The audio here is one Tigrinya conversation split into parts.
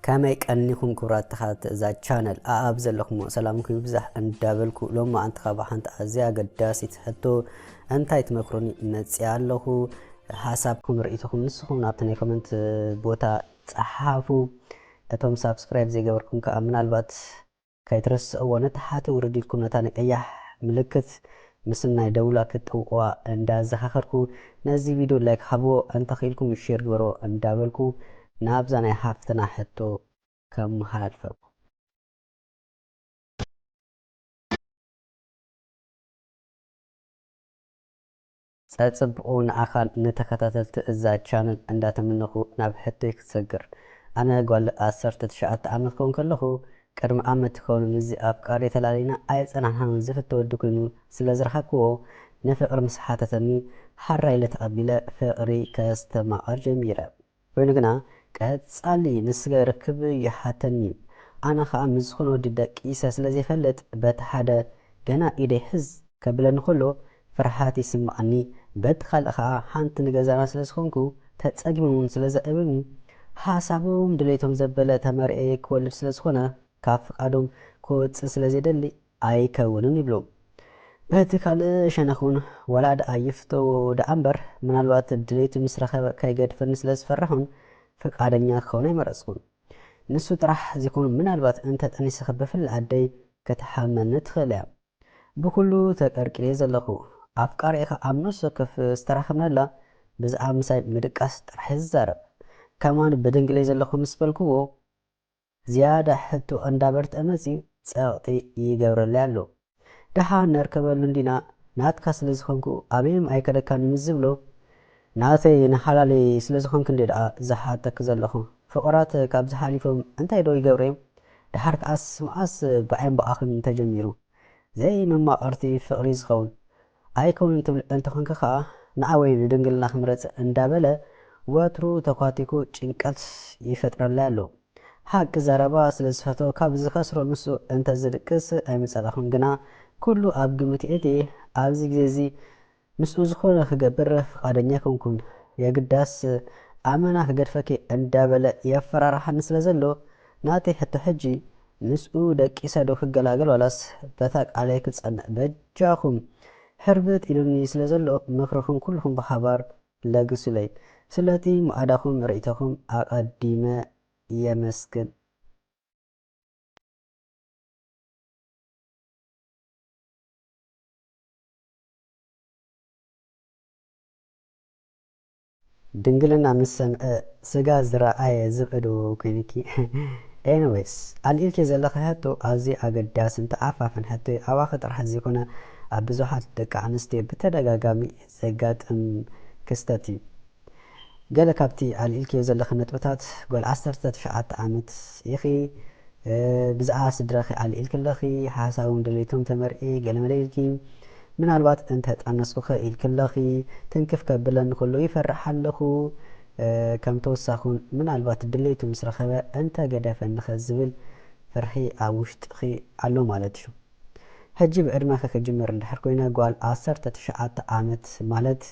كما يقنيكم كبرات تخات ذا channel أبزل لكم سلامكم يبزح اندابلكم لما أنت خبحنت أزيا قداسي تحطو أنت يتمكروني متسيال له حسابكم رأيتكم نسخم نابتني كومنت بوتا تصحافو أتوم سابسكرايب زي قبركم كأمنا البات كيترس أولا تحاتي ورديلكم نتاني أيح ملكت مثلنا دولة كتوقوا انداز خاخركو نازي فيديو لايك حبو أنت خيلكم الشير قبرو اندابلكم نابزانا حافتنا حتو كم حالفه صبقون أخال نتكتاتلت إزا channel عندها منخو ناب حتو يكتسجر أنا قول أسرت تشعت عمل كون كله كرم عمت كون مزي أفكاري تلالينا أيضا أنا هنزفت تودكينو سلازرحكو نفقر مسحاتتني حرى إلى تقبيل فقري كاستماع جميلة وينقنا كاتسالي نسغى ركب يحاتني أنا خام مزخون وددك إيسا سلازي فلت باتحادة جنا إيدي حز كبلا نخلو فرحاتي سمعني بدخل أخا حانت نجازنا سلسخونكو تتسجمون سلزقبني حاسبهم دليتهم زبالة تمرئي كل سلسخونا كاف قادم كود سلزيدلي أي كونن يبلو بهتكال شنخون ولاد أيفتو دأمبر من الوقت دليت مسرخة كي قد فرنس لزفرحون فقادنيا خوني مرسخون نسو ترح زيكون من الوقت أنت تأنيس خبف العدي كتحمل ندخل بكلو تكركلي زلخو أفكار إخا أمنوس كف استراحمنا لا بزعام مساي مدقاس طرح الزارب كمان بدنجلي زلخو مسبلكو زيادة حتو اندابرت أمسي ساقطي يقبر اللالو دحا نركبل لندينا ناتكاس لزخونكو أبيم أي كدكان مزبلو ناتي نحلالي سلزخون كنديد زحاتك زلخو فقرات كاب زحاليفهم انت يدو يقبريم دحارك مؤس بعين بآخر تجميرو زي مما أرتي فقري زخون أيكون أنت خنك خا نعوي دنجلنا خمرت اندابله واترو تقاتيكو چنقت يفتر لالو حق زربا سلسفتو كاب زخسرو مسو انت زدقس اي مصالحون غنا كله ابغمتي اتي ابزي غزي مسو زخونه خغبر فقادنيا كونكون يغداس امنا خغدفكي اندابله يفرارحن سلازلو ناتي حتى حجي مسو دقيسادو خغلاغل ولاس بتاق عليك صنع بجاكم حربت إلوني سلازلو مخرخم كلهم بحبار لاقسو لي سلاتي معاداكم رأيتكم أقديمة يمسكن دنجلنا مسن سجا زرعي زبدو كينيكي anyways الإلك زلخ هاتو أزي أقداس انت عفافن هاتو أواخد رح زيكونا بزوحات دك عنستي بتدقاقامي زيقات كستاتي قال كابتي على الكي زلخ النتبتات قول عصرت تشعات عامت يخي بزعا سدراخي على الك اللخي حاساهم دليتهم تمرئي قال ملايلكي من الوقت انت تعنسكو الك اللخي تنكف كبلن كله يفرح اللخو كم توساخون من الوقت دليتهم مسرخبه انت قدافن خزبل فرحي عوشت خي علو مالتشو هجي بقدمك كجمر اندحر كوينا قال عصرت تشعات عامت مالت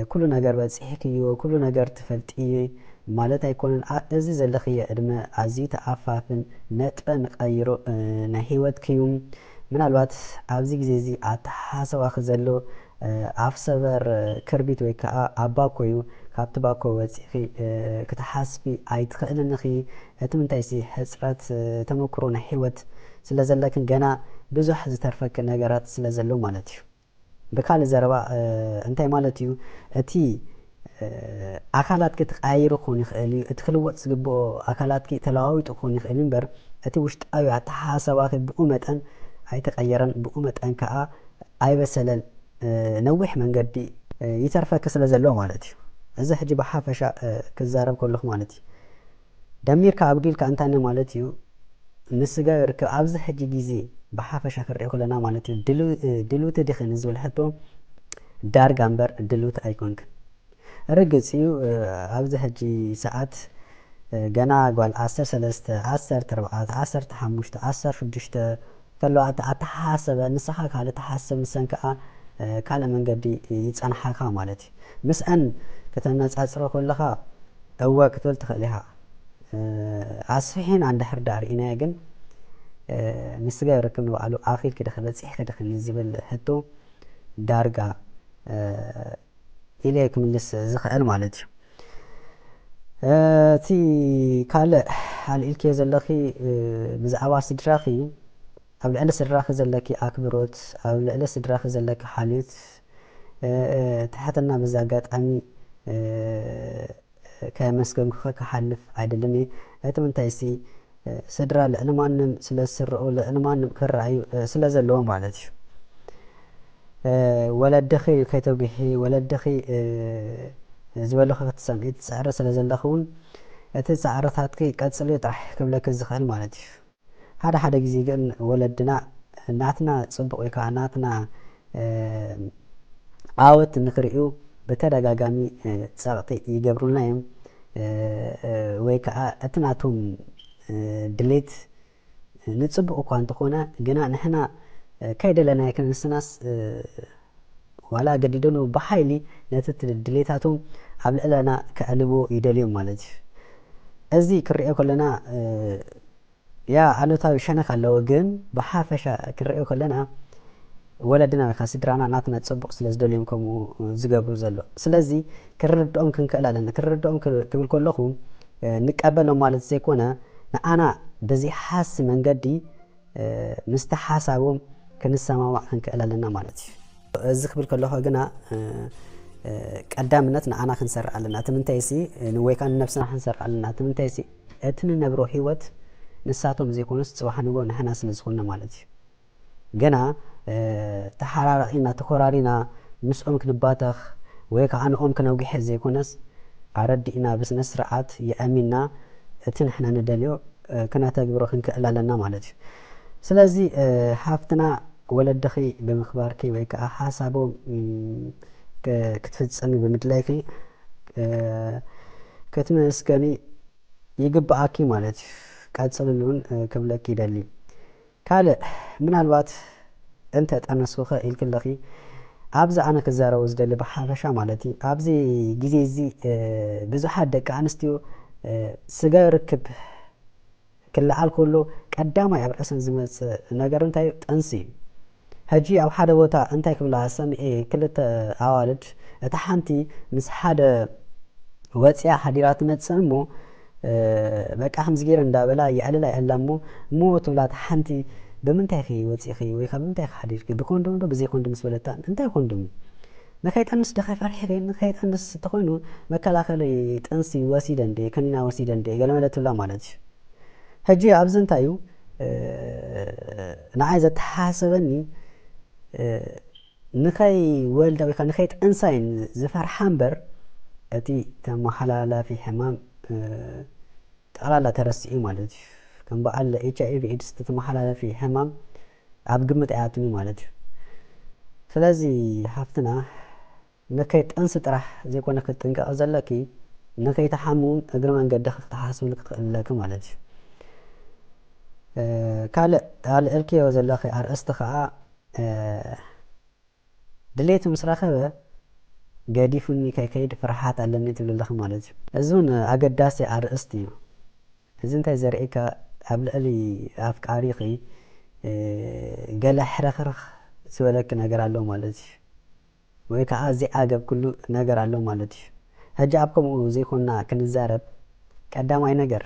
كل نجار بتصحيكيو كل نجار تفلتي مالت يكون أزي زلخية إدمة عزيت عفافن نتبا نقايرو نهيوت كيوم من الوقت عبزي زي عتحاسو أخزلو عفسبر كربيت ويكا عباكويو كابتباكو وصيخي كتحاسبي عيتخيل نخي اتمنتايسي حسرات تمكرو نهيوت سلازلكن جنا بزح زترفك نجارات سلازلو مالتشو بكال زربا انتي مالتيو اتي اكلات كتقايرو خوني خالي اتخلوت سغبو اكلات كي تلاويت خوني خالي بر اتي وشت اي تحاسبات بقومتن اي تقيرن بقومتن كا اي بسلل نوح منقدي يترفك سلازلو مالتي اذا حجي بحافشا كزارب كلخ مالتي دمير كعبديل كانتاني مالتيو نسغا يركب ابز حجي غيزي بحافشا كريكو لنا مالتي دلو تدخن زول حتو دار غامبر دلوت ايكونك رجسيو ابز حجي ساعات غنا قال 10 3 10 4 10 5 10 6 كلو اتحاسب نصحا كاله تحاسب مسنكا كاله منغدي يصنحاكا مالتي مسان كتنصاصرو كلها اوقتل تخليها ኣስፊሕን አንዳሕር ዳርኢና ግን ንስጋ ይረክብ ንባዕሉ ኣኺል ክደኸበፂሕ ክደኽኒ ዝብል ሕቶ ዳርጋ ኢለ ክምልስ ዝኽእል ማለት እዩ እቲ ካልእ ኣልዒልክዮ ዘለኺ ብዛዕባ ስድራኺ ኣብ ልዕሊ ስድራኺ ዘለኪ ኣክብሮት ኣብ ልዕሊ ስድራኺ ዘለኪ ሓልዮት ትሕትና በዚ ኣጋጣሚ ከመስገንኩኸ ክሓልፍ ኣይደልን እየ እቲ ምንታይሲ ስድራ ልዕሊ ማንም ስለ ዝስርዑ ልዕሊ ማንም ክረኣዩ ስለ ዘለዎ ማለት እዩ ወለድኺ ከይተጉሒ ወለድኺ ዝበለኹ ክትሰምዒ ትፅዕሪ ስለ ዘለኹ እውን እቲ ፃዕርታትኪ ቀፅል ጥራሕ ክብለክ ዝኽእል ማለት እዩ ሓደ ሓደ ግዜ ግን ወለድና ናትና ፅቡቕ ወይ ከዓ ናትና ዓወት ንኽርእዩ ብተደጋጋሚ ፀቕጢ ይገብሩልና እዮም ወይ ከዓ እቲ ናቶም ድሌት ንፅቡቕ እኳ እንተኾነ ግና ንሕና ከይደለናዮ ክንስናስ ዋላ ገዲዶም ብሓይሊ ነቲ ድሌታቶም ኣብ ልዕለና ከዕልቦ ይደልዮም ማለት እዩ እዚ ክሪኦ ከለና ያ ኣሉታዊ ሸነኽ ኣለዎ ግን ብሓፈሻ ክሪኦ ከለና ወለድና ወይ ከዓ ስድራና ናትና ፅቡቕ ስለ ዝደልዮም ከምኡ ዝገብሩ ዘሎ ስለዚ ክርድኦም ክንክእል ኣለና ክርድኦም ክብል ከለኹ ንቀበሎም ማለት ዘይኮነ ንኣና ብዘይሓሲ መንገዲ ምስቲ ሓሳቦም ክንሰማማዕ ክንክእል ኣለና ማለት እዩ እዚ ክብል ከለኹ ግና ቀዳምነት ንኣና ክንሰርዕ ኣለና እቲ ምንታይሲ ወይ ከዓ ንነብስና ክንሰርዕ ኣለና እቲ ምንታይሲ እቲ ንነብሮ ሂወት ንሳቶም ዘይኮኑስ ፅባሕ ንጎ ንሕና ስለ ዝኾነ ማለት እዩ ገና ተሓራራቂና ተኮራሪና ምስኦም ክንባተኽ ወይ ከዓ ንኦም ክነጉሕ ዘይኮነስ ኣረዲእና ብስነ ስርዓት የአሚንና እቲ ንሕና ንደልዮ ክነተግብሮ ክንክእል ኣለና ማለት እዩ ስለዚ ሃፍትና ወለድኺ ብምኽባርኪ ወይ ከዓ ሓሳቦም ክትፍፀሚ ብምድላይኪ ክትመስገኒ ይግባኣኪ ማለት እዩ ቀፅልሉ እውን ክብለኪ ይደሊ ካልእ ምናልባት እንተጠነስኩኸ ኢልክለኺ ኣብዚ ኣነ ክዛረቦ ዝደሊ ብሓፈሻ ማለት እዩ ኣብዚ ግዜ እዚ ብዙሓት ደቂ ኣንስትዮ ስጋ ርክብ ክለዓል ከሎ ቀዳማይ ኣብ ርእሰን ዝመፅእ ነገር እንታይ እዩ ጥንሲ እዩ ሕጂ ኣብ ሓደ ቦታ እንታይ ክብላ ሰምዐ ክልተ ኣዋልድ እታ ሓንቲ ምስ ሓደ ወፂያ ሓዲራ ትመፅእ እሞ በቃ ከምዚ ገይረ እንዳበላ ይዕልላ ይዕላ እሞ ትብላ እታ ሓንቲ ብምንታይ ኺ ወፂኺ ወይ ካብ ምንታይ ኺ ሓዲርኪ ብኮንዶም ዶ ብዘይ ኮንዶም ምስ በለታ እንታይ ኮንዶም ንከይጠንስ ዶ ከይፈርሒ ንከይጠንስ እንተኮይኑ መከላኸሊ ጥንሲ ወሲደ እንደ ከኒና ወሲደ እንደ ገለመለ ትብላ ማለት እዩ ሕጂ ኣብዚ እንታይ እዩ ንዓይ ዘተሓሳሰበኒ ንኸይ ወልዳ ወይ ከዓ ንኸይ ጠንሳይን ዝፈርሓ እምበር እቲ ተመሓላላፊ ሕማም ጠቕላላ ተረሲኡ ማለት እዩ ከም በዓል HIV ኤድስ ተመሓላላፊ ሕማም ኣብ ግምት ኣያትኒ ማለት እዩ ስለዚ ሃፍትና ንከይ ጠንሲ ጥራሕ ዘይኮነ ክትጥንቀቕ ዘለኪ ንከይተሓምውን እግሪ መንገዲ ክትሓስብሉ ክትኽእለኪ ማለት እዩ ካልእ ኣልዕልክዮ ዘለኺ ኣርእስቲ ከዓ ድሌቱ ምስ ረኸበ ገዲፉኒ ከይከይድ ፍርሓት ኣለኒ ትብልለኺ ማለት እዩ እዚ እውን ኣገዳሲ ኣርእስቲ እዩ እዚ እንታይ ዘርእየካ ኣብ ልዕሊ ኣፍቃሪኺ ገለ ሕረኽርኽ ዝበለኪ ነገር ኣሎ ማለት እዩ ወይ ከዓ ዘይዓገብ ኩሉ ነገር ኣሎ ማለት እዩ ሕጂ ኣብ ከምኡ ዘይኮንና ክንዛረብ ቀዳማይ ነገር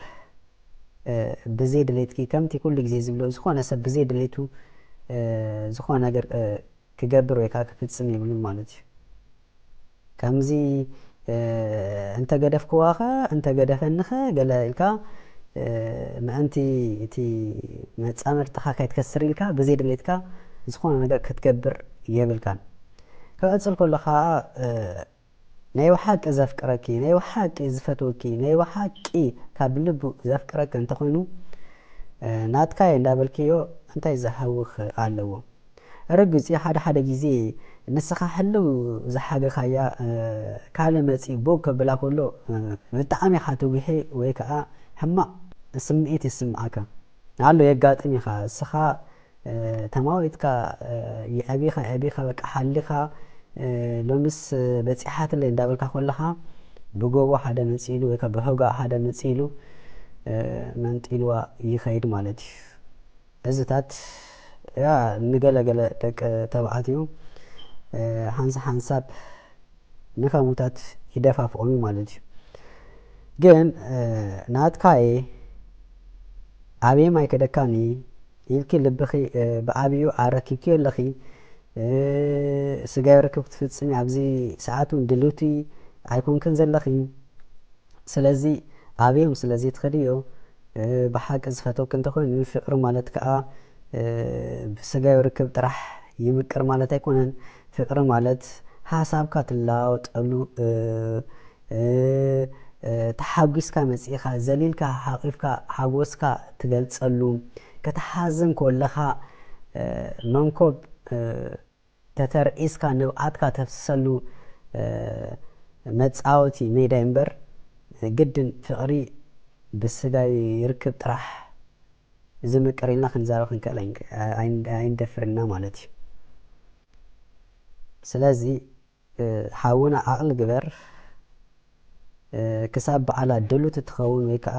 ብዘይ ድሌትኪ ከምቲ ኩሉ ግዜ ዝብሎ ዝኾነ ሰብ ብዘይ ድሌቱ ዝኾነ ነገር ክገብር ወይ ከዓ ክፍፅም የብሉን ማለት እዩ ከምዚ እንተገደፍክዋኸ እንተገደፈኒኸ ገለ ኢልካ ምእንቲ እቲ መፃመድትኻ ከይትከስር ኢልካ ብዘይ ድሌትካ ዝኾነ ነገር ክትገብር የብልካን ክቕፅል ከሎ ከዓ ናይ ወሓቂ ዘፍቅረኪ ናይ ወሓቂ ዝፈትወኪ ናይ ወሓቂ ካብ ልቡ ዘፍቅረኪ እንተኾይኑ ናትካየ እንዳበልክዮ እንታይ ዘሃውኽ ኣለዎ ርግፅ ሓደ ሓደ ግዜ ንስኻ ሕልው ዝሓገኻያ ካለ መፂ ቦግ ከብላ ከሎ ብጣዕሚ ኢኻ ትጉሒ ወይ ከዓ ሕማቕ ስምዒት ይስምዓካ ኣሎ የጋጥም ኢኻ እስኻ ተማዊትካ ይዕቢኻ በቃ ሓሊኻ ሎምስ በፂሓትለይ እንዳበልካ ከለኻ ብጎቦ ሓደ መፂ ኢሉ ወይ ከዓ ብህጓ ሓደ መፂ ኢሉ መንጢልዋ ይኸይድ ማለት እዩ እዝታት ያ ንገለገለ ደቂ ተባዕትዮ ሓንሳብ ንኸሙታት ይደፋፍኦሙ ማለት እዩ ግን ናትካየ ኣበየማይ ከደካኒ ኢልኪ ልብኺ ብኣብዩ ኣረኪብኪ ኣለኺ ስጋዊ ርክብ ክትፍፅሚ ኣብዚ ሰዓቱ ድልውቲ ኣይኮንክን ዘለኺ ስለዚ ኣብዮም ስለዚ ትኸድዮ ብሓቂ ዝፈተውክ እንተኾይኑ ፍቅሪ ማለት ከዓ ብስጋዊ ርክብ ጥራሕ ይምቅር ማለት ኣይኮነን ፍቅሪ ማለት ሓሳብካ ትለዋወጠሉ ተሓጒስካ መፂእኻ ዘሊልካ ሓቂፍካ ሓጎስካ ትገልፀሉ ከተሓዝን ከለኻ መንኮብ ተተርኢስካ ንብዓትካ ተፍስሰሉ መፃወቲ ሜዳ እምበር ግድን ፍቅሪ ብስጋዊ ርክብ ጥራሕ ዝምቅር ኢልና ክንዛረብ ክንክእል ኣይንደፍርና ማለት እዩ ስለዚ ሓውና ዓቕሊ ግበር ክሳብ በዓላ ድሉት እትኸውን ወይ ከዓ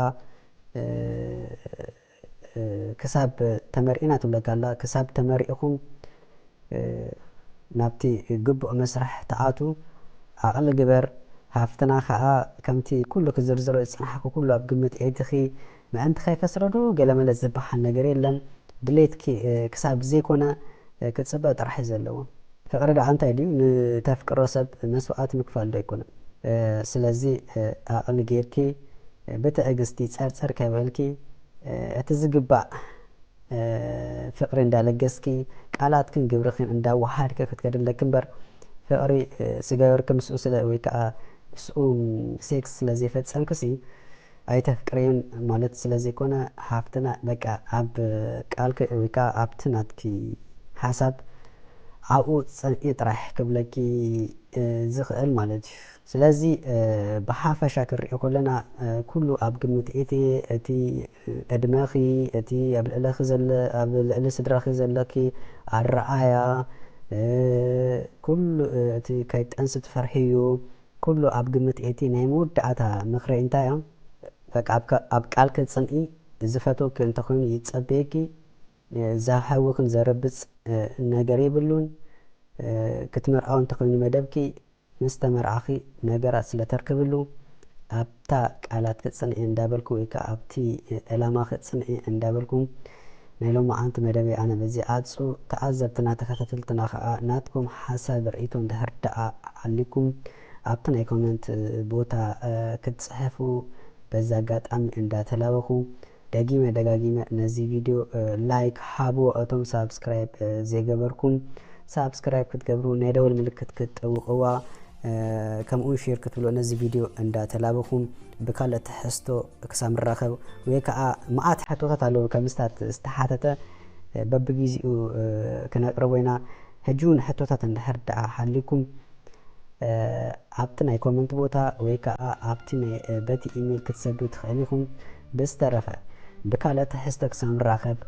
ክሳብ ተመሪእና ትብለካ ኣላ ክሳብ ተመሪእኹም ናብቲ ግቡእ መስርሕ ተኣቱ ዓቕሊ ግበር ሃፍትና ከዓ ከምቲ ኩሉ ክዝርዝሮ ዝፅናሕኩ ኩሉ ኣብ ግምት ኤትኺ ምእንቲ ከይከስረዱ ገለመለት ዝበሃል ነገር የለን ድሌትኪ ክሳብ ዘይኮነ ክፅበ ጥራሕ እዩ ዘለዎ ፍቅሪ ደኣ እንታይ ድዩ ንተፍቅሮ ሰብ መስዋዕቲ ምክፋል ዶ ኣይኮነን ስለዚ ዓቕሊ ጌርኪ ብትዕግስቲ ፀርፀር ከይበልኪ እቲ ዝግባእ ፍቅሪ እንዳለገስኪ ቃላትክን ግብርክን እንዳዋሃድከ ክትከድ ኣለኪ እምበር ፍቅሪ ስጋዊ ርክብ ምስኡ ወይ ከዓ ምስኡ ሴክስ ስለዘይፈፀምክሲ ኣይተፍቅርዮን ማለት ስለዘይኮነ ሃፍትና በቃ ኣብ ቃልኪ ወይ ከዓ ኣብቲ ናትኪ ሓሳብ ኣብኡ ፀንዒ ጥራሕ ክብለኪ ዝኽእል ማለት እዩ ስለዚ ብሓፈሻ ክንሪኦ ከለና ኩሉ ኣብ ግምት ኤቲ እቲ ዕድመኺ እቲ ኣብ ልዕሊ ስድራኺ ዘለኪ ኣረኣእያ ኩሉ እቲ ከይጠንሲ ትፈርሕዩ ኩሉ ኣብ ግምት ኤቲ ናይ መወዳእታ ምክሪ እንታይ እያ በቃ ኣብ ቃልኪ ፅንዒ ዝፈተውኪ እንተኮይኑ ይፀበየኪ ዘሓውክን ዘረብፅ ነገር የብሉን ክትመርዓው እንተኮይኑ መደብኪ ምስ ተመርዓኺ ነገራት ስለተርክብሉ ኣብታ ቃላት ክፅንዒ እንዳበልኩ ወይ ከዓ ኣብቲ ዕላማ ክፅንዒ እንዳበልኩ ናይ ሎማዓንቲ መደበይ ኣነ በዚ ኣፁ ተኣዘብትና ተኸታተልትና ከዓ ናትኩም ሓሳብ ርእይቶ እንድሕር ደኣ ኣሊኩም ኣብቲ ናይ ኮመንት ቦታ ክትፅሕፉ በዛ ኣጋጣሚ እንዳተላበኹ ደጊመ ደጋጊመ ነዚ ቪድዮ ላይክ ሃብዎ እቶም ሳብስክራይብ ዘይገበርኩም ሳብስክራይብ ክትገብሩ ናይ ደወል ምልክት ክትጠውቕዋ ከምኡውን ሼር ክትብሎ ነዚ ቪድዮ እንዳተላበኹም ብካልእ ትሕዝቶ ክሳብ ንራኸብ ወይ ከዓ መዓት ሕቶታት ኣለዉ ከምስታት ዝተሓተተ በብግዚኡ ክነቅርብ ወይና ሕጂ እውን ሕቶታት እንድሕር ደኣ ሓሊኩም ኣብቲ ናይ ኮመንት ቦታ ወይ ከዓ ኣብቲ በቲ ኢሜል ክትሰዱ ትኽእል ኢኹም ብዝተረፈ ብካልእ ትሕዝቶ ክሳብ ንራኸብ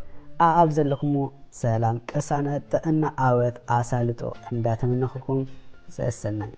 ኣብ ዘለኹሞ ሰላም ቅሳነ ጥዕና ዓወት ኣሳልጦ እንዳተመነኽኩም ሰሰናይ